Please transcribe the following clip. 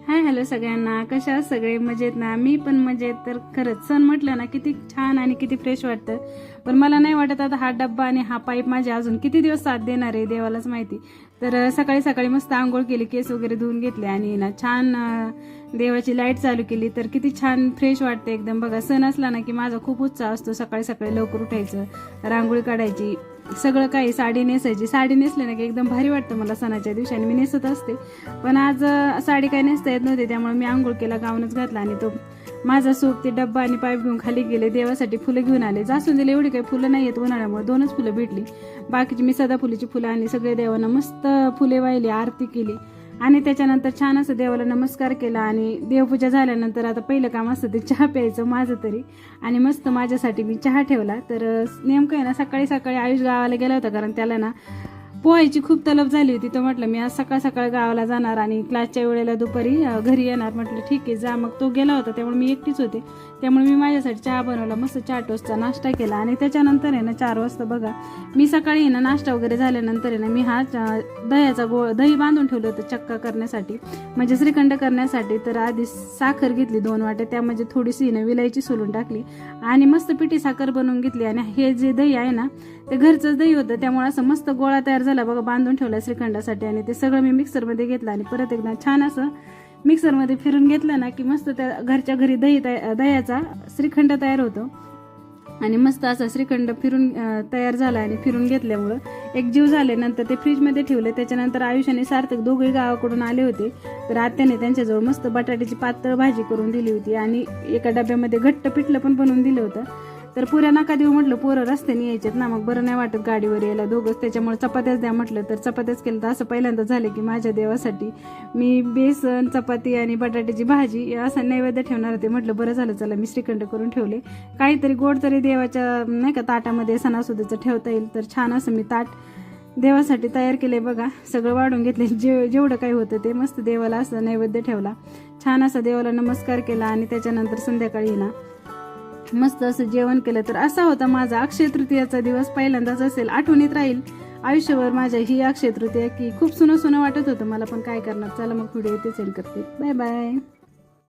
Hi hello सगळ्यांना, कशा आहात सगळे? मजेत ना? मी पण मजेत. तर खरंच सण म्हटलं ना किती छान आणि किती फ्रेश वाटतं. पण मला नाही वाटत आता हा डब्बा आणि हा पाईप माझे अजून किती दिवस साथ देणार आहे, देवालाच माहिती. तर सकाळी सकाळी मस्त आंघोळ केली, केस वगैरे धुवून घेतले आणि ना छान देवाची लाईट चालू केली तर किती छान फ्रेश वाटते एकदम. बघा, सण असला ना की माझा खूप उत्साह असतो. सकाळी सकाळी लवकर उठायचं, रांगोळी काढायची, सगळं काही, साडी नेसायची. साडी नेसले ना की एकदम भारी वाटतं मला सणाच्या दिवशी, आणि मी नेसत असते. पण आज साडी काही नेसता येत नव्हती, त्यामुळे मी आंघोळ केला, गाऊनच घातला आणि तो माझा सूप ते डब्बा आणि पाईप घेऊन खाली गेले. देवासाठी फुलं घेऊन आले. जास्वंदीला एवढी काही फुलं नाही येत उन्हाळ्यामुळे, 2च फुलं भेटली. बाकीची मी सदाफुलीची फुलं आणि सगळे देवांना मस्त फुले वाहिली, आरती केली आणि त्याच्यानंतर छान असं देवाला नमस्कार केला. आणि देवपूजा झाल्यानंतर आता पहिलं काम असतं ते चहा प्यायचं माझं तरी, आणि मस्त माझ्यासाठी मी चहा ठेवला. तर नेमकं आहे ना, सकाळी सकाळी आयुष गावाला गेला होता, कारण त्याला ना पोहायची खूप तलब झाली होती. तर म्हटलं मी आज सकाळ सकाळ गावाला जाणार आणि क्लासच्या वेळेला दुपारी घरी येणार. म्हटलं ठीक आहे जा. मग तो गेला होता, त्यामुळे मी एकटीच होते. त्यामुळे मी माझ्यासाठी चहा बनवला, मस्त 4 टोस्टचा नाश्ता केला. आणि त्याच्यानंतर आहे ना 4 वाजता बघा, मी सकाळी आहे ना नाश्ता वगैरे झाल्यानंतर आहे ना मी हा दह्याचा दही बांधून ठेवलं होतं चक्का करण्यासाठी, म्हणजे श्रीखंड करण्यासाठी. तर आधी साखर घेतली 2 वाट्या, त्यामध्ये थोडीशी ना विलायची सोलून टाकली आणि मस्त पिठी साखर बनवून घेतली. आणि हे जे दही आहे ना ते घरचंच दही होतं, त्यामुळे असं मस्त गोळा तयार झाला बघा, बांधून ठेवला श्रीखंडासाठी. आणि ते सगळं मी मिक्सरमध्ये घेतलं आणि परत एकदा छान असं मिक्सरमध्ये फिरून घेतलं ना की मस्त त्या घरच्या घरी दह्याचा श्रीखंड तयार होतो. आणि मस्त असा श्रीखंड फिरून तयार झाला. आणि फिरून घेतल्यामुळं एक जीव झाले. नंतर ते फ्रीजमध्ये ठेवले. त्याच्यानंतर आयुष आणि सार्थक दोघेही गावाकडून आले होते. तर आत्याने त्यांच्याजवळ मस्त बटाट्याची पातळ भाजी करून दिली होती आणि एका डब्यामध्ये घट्ट पिठलं पण बनवून दिलं होतं. तर पुऱ्या नका देऊ म्हटलं, पोरं रस्त्याने यायचेत ना, मग बरं नाही वाटत गाडीवर यायला दोघंच, त्याच्यामुळे चपात्याच द्या म्हटलं. तर चपात्याच केलं. तर असं पहिल्यांदा झालं की माझ्या देवासाठी मी बेसन, चपाती आणि बटाट्याची भाजी असं नैवेद्य ठेवणार होते. म्हटलं बरं झालं, चला मी श्रीखंड करून ठेवले. काहीतरी गोड तरी देवाच्या नाही का ताटामध्ये सणासुदीचं ठेवता येईल. तर छान असं मी ताट देवासाठी तयार केले बघा, सगळं वाढून घेतले जेवढं काही होतं ते. मस्त देवाला असं नैवेद्य ठेवला, छान असं देवाला नमस्कार केला. आणि त्याच्यानंतर संध्याकाळी ना मस्त असं जेवण केलं. तर असा होता माझा अक्षय तृतीयाचा दिवस. पहिल्यांदाच असेल, आठवणीत राहील आयुष्यभर माझ्या ही अक्षय तृतीया, की खूप सुनं सुनं वाटत होतं मला, पण काय करणार. चला मग व्हिडिओ इथे सेंड करते. Bye bye.